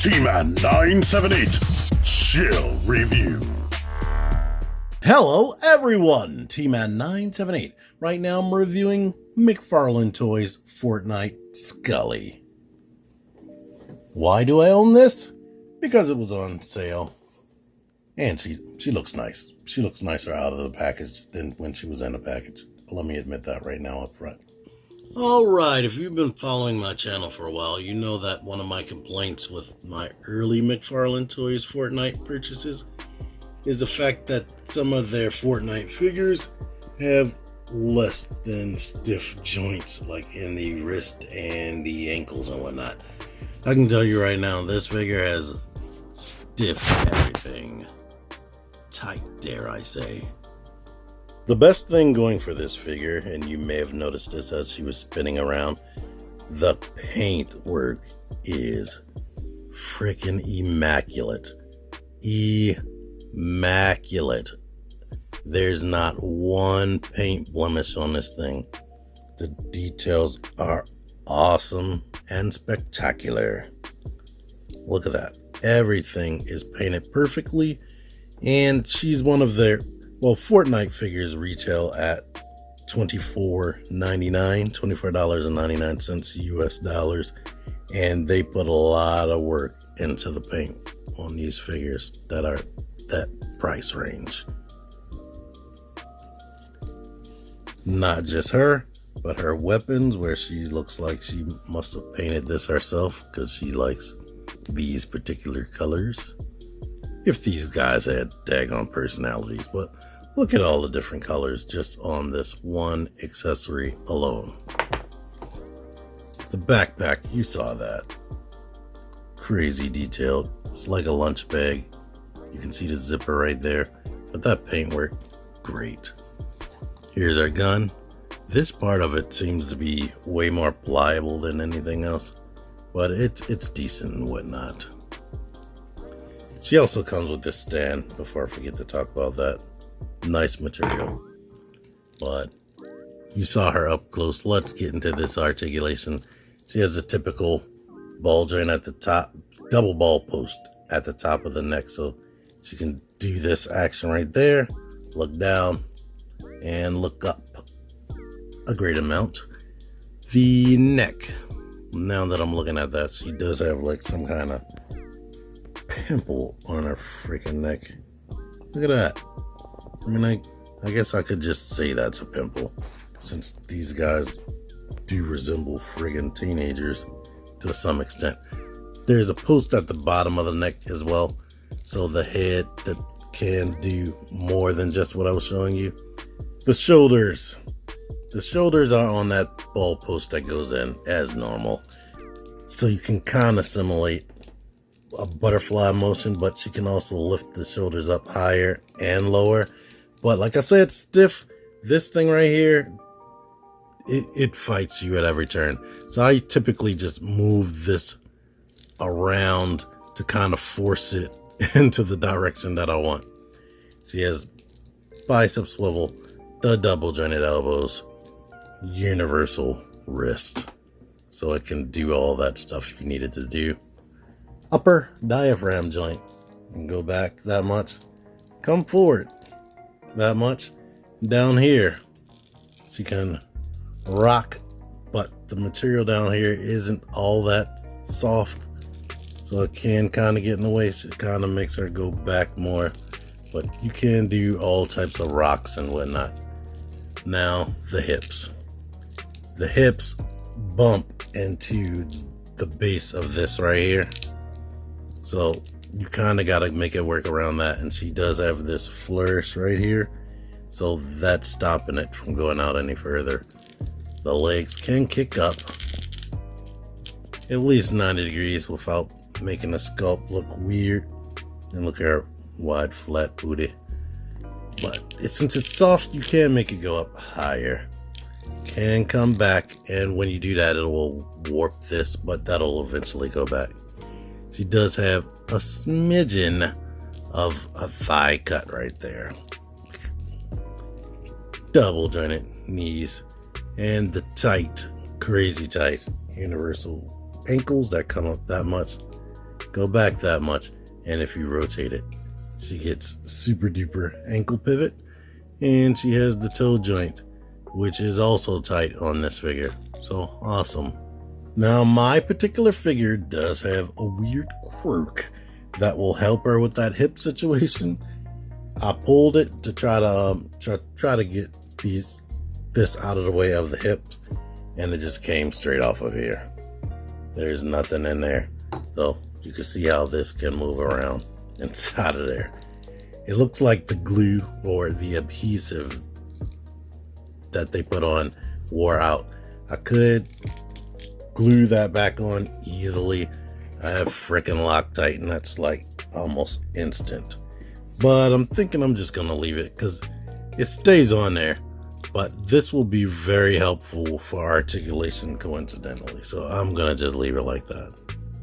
T-Man 978 Chill Review. Hello everyone, T-Man 978. Right now I'm reviewing McFarlane Toys Fortnite Scully. Why do I own this? Because it was on sale. And she looks nice. She looks nicer out of the package than when she was in the package. Let me admit that right now up front. Alright, if you've been following my channel for a while, you know that one of my complaints with my early McFarlane Toys Fortnite purchases is the fact that some of their Fortnite figures have less than stiff joints, like in the wrist and the ankles and whatnot. I can tell you right now, this figure has stiff everything. Tight, dare I say. The best thing going for this figure, and you may have noticed this as she was spinning around, the paint work is freaking immaculate. Immaculate. There's not one paint blemish on this thing. The details are awesome and spectacular. Look at that. Everything is painted perfectly, and she's one of their, well, Fortnite figures retail at $24.99 US dollars, and they put a lot of work into the paint on these figures that are that price range. Not just her, but her weapons, where she looks like she must have painted this herself because she likes these particular colors. If these guys had daggone personalities, but look at all the different colors just on this one accessory alone. The backpack, you saw that. Crazy detailed. It's like a lunch bag. You can see the zipper right there, but that paintwork, great. Here's our gun. This part of it seems to be way more pliable than anything else, but it's decent and whatnot. She also comes with this stand, before I forget to talk about that. Nice material. But you saw her up close. Let's get into this articulation. She has a typical ball joint at the top, double ball post at the top of the neck, so she can do this action right there, look down, and look up a great amount. The neck, now that I'm looking at that, she does have like some kind of pimple on her freaking neck. Look at that. I mean, I guess I could just say that's a pimple, since these guys do resemble friggin' teenagers to some extent. There's a post at the bottom of the neck as well, so the head that can do more than just what I was showing you. The shoulders are on that ball post that goes in as normal, so you can kind of simulate a butterfly motion, but you can also lift the shoulders up higher and lower. But like I said, stiff. This thing right here, it fights you at every turn. So I typically just move this around to kind of force it into the direction that I want. She has bicep swivel, the double jointed elbows, universal wrist, so it can do all that stuff you need it to do. Upper diaphragm joint, and go back that much, come forward that much. Down here she can rock, but the material down here isn't all that soft, so it can kind of get in the way. So it kind of makes her go back more, but you can do all types of rocks and whatnot. Now the hips bump into the base of this right here, so you kind of got to make it work around that. And she does have this flourish right here, so that's stopping it from going out any further. The legs can kick up at least 90 degrees without making the sculpt look weird. And look at her wide flat booty. But since it's soft, you can make it go up higher. Can come back, and when you do that, it will warp this, but that'll eventually go back. She does have a smidgen of a thigh cut right there. Double jointed knees, and the tight, crazy tight universal ankles that come up that much. go back that much, and if you rotate it, she gets super duper ankle pivot, and she has the toe joint, which is also tight on this figure. So awesome. Now my particular figure does have a weird quirk that will help her with that hip situation. I pulled it to try to get this out of the way of the hips, and it just came straight off of here. There's nothing in there, so you can see how this can move around inside of there. It looks like the glue or the adhesive that they put on wore out. I could glue that back on easily. I have freaking Loctite, and that's like almost instant. But I'm thinking I'm just gonna leave it because it stays on there. But this will be very helpful for articulation coincidentally. So I'm gonna just leave it like that.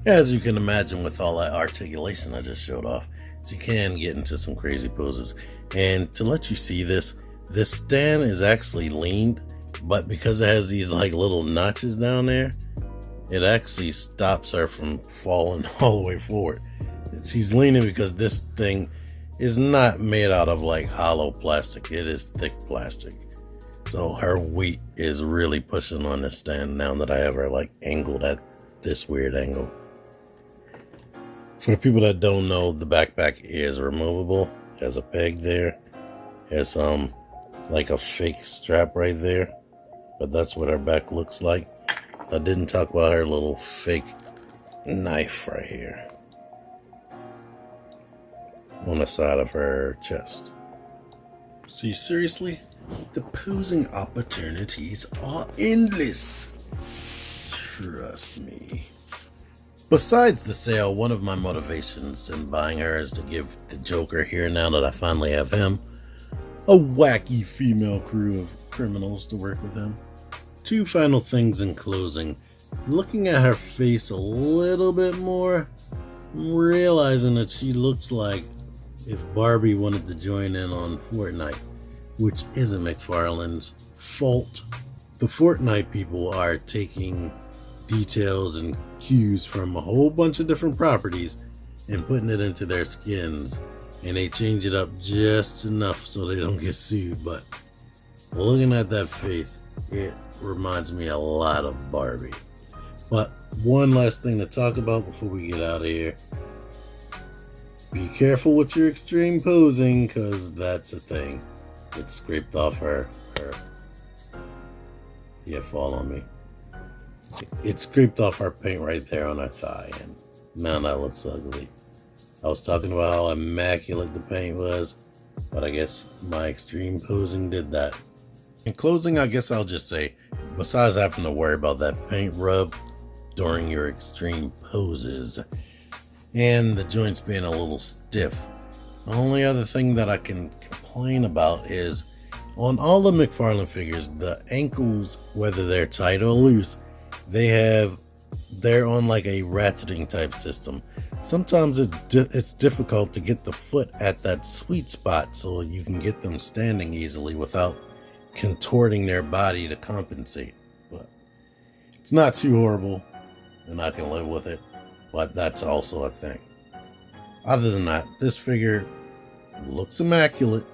As you can imagine, with all that articulation I just showed off, she can get into some crazy poses. And to let you see this stand is actually leaned, but because it has these like little notches down there, it actually stops her from falling all the way forward. She's leaning because this thing is not made out of like hollow plastic. It is thick plastic. So her weight is really pushing on this stand now that I have her like angled at this weird angle. For the people that don't know, the backpack is removable. Has a peg there. Has like a fake strap right there. But that's what her back looks like. I didn't talk about her little fake knife right here on the side of her chest. See, seriously, the posing opportunities are endless. Trust me. Besides the sale, one of my motivations in buying her is to give the Joker here, now that I finally have him, a wacky female crew of criminals to work with him. Two final things in closing. Looking at her face a little bit more, I'm realizing that she looks like if Barbie wanted to join in on Fortnite, which isn't McFarlane's fault. The Fortnite people are taking details and cues from a whole bunch of different properties and putting it into their skins, and they change it up just enough so they don't get sued. But looking at that face, it reminds me a lot of Barbie. But one last thing to talk about before we get out of here. Be careful with your extreme posing, because that's a thing. It scraped off her. Yeah, fall on me. It scraped off her paint right there on her thigh, and now that looks ugly. I was talking about how immaculate the paint was, but I guess my extreme posing did that. In closing, I guess I'll just say, besides having to worry about that paint rub during your extreme poses, and the joints being a little stiff, the only other thing that I can complain about is on all the McFarlane figures, the ankles, whether they're tight or loose, they're on like a ratcheting type system. Sometimes it's difficult to get the foot at that sweet spot so you can get them standing easily without contorting their body to compensate. But it's not too horrible, and I can live with it, but that's also a thing. Other than that, this figure looks immaculate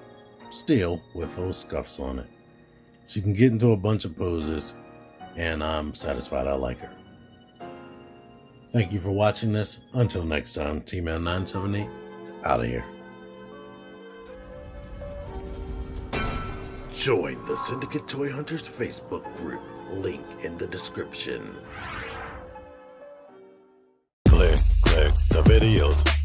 still with those scuffs on it. She can get into a bunch of poses, and I'm satisfied I like her. Thank you for watching this. Until next time, T-Man978 out of here. Join the Syndicate Toy Hunters Facebook group. Link in the description. Click the videos.